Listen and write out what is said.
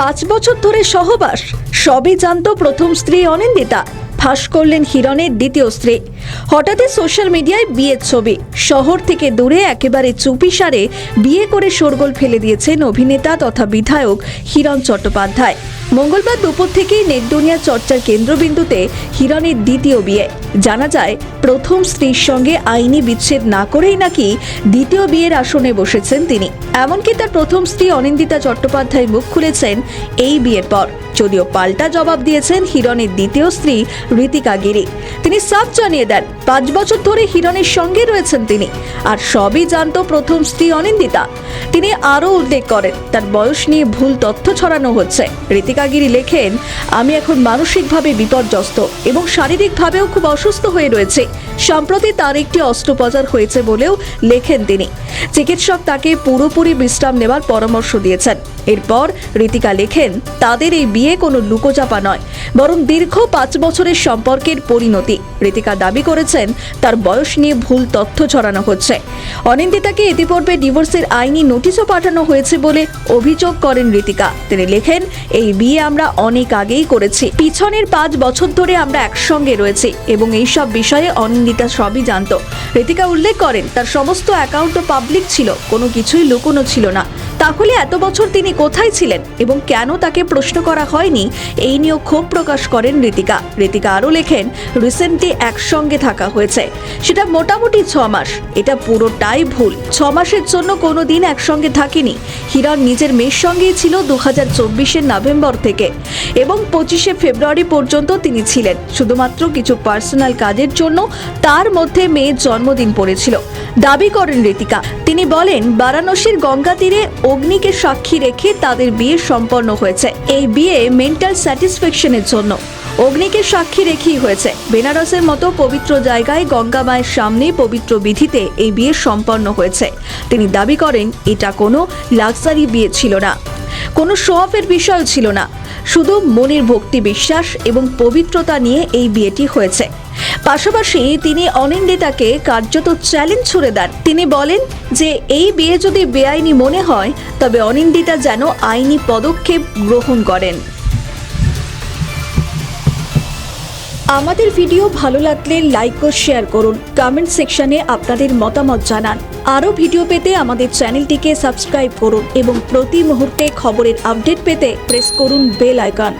5 বছর ধরে সহবাস, সবই জানত প্রথম স্ত্রী অনিন্দিতা। ফাঁস করলেন হিরণের দ্বিতীয় স্ত্রী। হঠাৎই সোশ্যাল মিডিয়ায় বিয়ের ছবি, শহর থেকে দূরে একেবারে চুপিসারে বিয়ে করে শোরগোল ফেলে দিয়েছেন অভিনেতা তথা বিধায়ক হিরণ চট্টোপাধ্যায়। মঙ্গলবার দুপুর থেকেই নেট দুনিয়া চর্চার কেন্দ্রবিন্দুতে হিরণের দ্বিতীয় বিয়ে। জানা যায়, প্রথম স্ত্রীর সঙ্গে আইনি বিচ্ছেদ না করেই নাকি দ্বিতীয় বিয়ের আসনে বসেছেন তিনি। এমনকি তার প্রথম স্ত্রী অনিন্দিতা চট্টোপাধ্যায় মুখ খুলেছেন এই বিয়ের পর, যদিও পাল্টা জবাব দিয়েছেন হিরণের দ্বিতীয় স্ত্রী ঋতিকা গিরি। তিনি সাফ জানিয়ে দেন, 5 বছর ধরে হিরণের সঙ্গে রয়েছেন তিনি, আর সবই জানত প্রথম স্ত্রী অনিন্দিতা। তিনি আরও উল্লেখ করেন, তার বয়স নিয়ে ভুল তথ্য ছড়ানো হচ্ছে। ঋতিকা গিরি লেখেন, আমি এখন মানসিকভাবে বিপর্যস্ত এবং শারীরিকভাবেও খুব অসুস্থ হয়ে রয়েছে। সম্প্রতি তার একটি অস্ত্রোপচার হয়েছে বলেও লেখেন তিনি। চিকিৎসক তাকে পুরোপুরি বিশ্রাম নেওয়ার পরামর্শ দিয়েছেন। এরপর ঋতিকা লেখেন, তাদের এই বিয়ে কোনো লুকোচাপা নয়, বরং দীর্ঘ 5 বছরের সম্পর্কের পরিণতি। ঋতিকা দাবি করেছেন, তার বয়স নিয়ে ভুল তথ্য ছড়ানো হচ্ছে। অনিন্দিতাকে ইতিপূর্বে ডিভোর্সের আইনি নোটিশও পাঠানো হয়েছে বলে অভিযোগ করেন ঋতিকা। তিনি লেখেন, এই বিয়ে আমরা অনেক আগেই করেছি, পিছনের 5 বছর ধরে আমরা একসঙ্গে রয়েছি এবং এইসব বিষয়ে অনিন্দিতা সবই জানত। ঋতিকা উল্লেখ করেন, তার সমস্ত অ্যাকাউন্টও পাবলিক ছিল, কোনো কিছুই লুকোনো ছিল না। তাহলে এত বছর তিনি কোথায় ছিলেন এবং কেন তাকে প্রশ্ন করা হয়নি, এই নিয়েও ক্ষোভ প্রকাশ করেন ঋতিকা। ঋতিকা আরও লেখেন, রিসেন্টলি একসঙ্গে থাকা হয়েছে, সেটা মোটামুটি 6 মাস। এটা পুরোটাই ভুল। 6 মাসের জন্য কোনো দিন একসঙ্গে থাকিনি। হিরণ নিজের মেয়ের সঙ্গেই ছিল 2024-এর নভেম্বর থেকে এবং 25শে ফেব্রুয়ারি পর্যন্ত তিনি ছিলেন। শুধুমাত্র কিছু পার্সোনাল কাজের জন্য তার মধ্যে মেয়ের জন্মদিন পড়েছিল, দাবি করেন ঋতিকা। তিনি বলেন, বারাণসীর গঙ্গা তীরে অগ্নিকে সাক্ষী রেখে তাদের বিয়ে সম্পন্ন হয়েছে। এই বিয়ে মেন্টাল স্যাটিসফ্যাকশনের জন্য অগ্নিকে সাক্ষী রেখেই হয়েছে। বেনারসের মতো পবিত্র জায়গায় গঙ্গা মায়ের সামনে পবিত্র বিধিতে এই বিয়ে সম্পন্ন হয়েছে। তিনি দাবি করেন, এটা কোনো লাক্সারি বিয়ে ছিল না, কোনো শো অফের বিষয় ছিল না, শুধু মনের ভক্তি, বিশ্বাস এবং পবিত্রতা নিয়ে এই বিয়েটি হয়েছে। পাশাপাশি তিনি অনিন্দিতাকে কার্যত চ্যালেঞ্জ ছুড়ে দেন। তিনি বলেন যে এই বিয়ে যদি বেআইনি মনে হয় তবে অনিন্দিতা যেন আইনি পদক্ষেপ গ্রহণ করেন। আমাদের ভিডিও ভালো লাগলে লাইক ও শেয়ার করুন, কমেন্ট সেকশনে আপনাদের মতামত জানান। আরও ভিডিও পেতে আমাদের চ্যানেলটিকে সাবস্ক্রাইব করুন এবং প্রতি মুহূর্তে খবরের আপডেট পেতে প্রেস করুন বেল আইকন।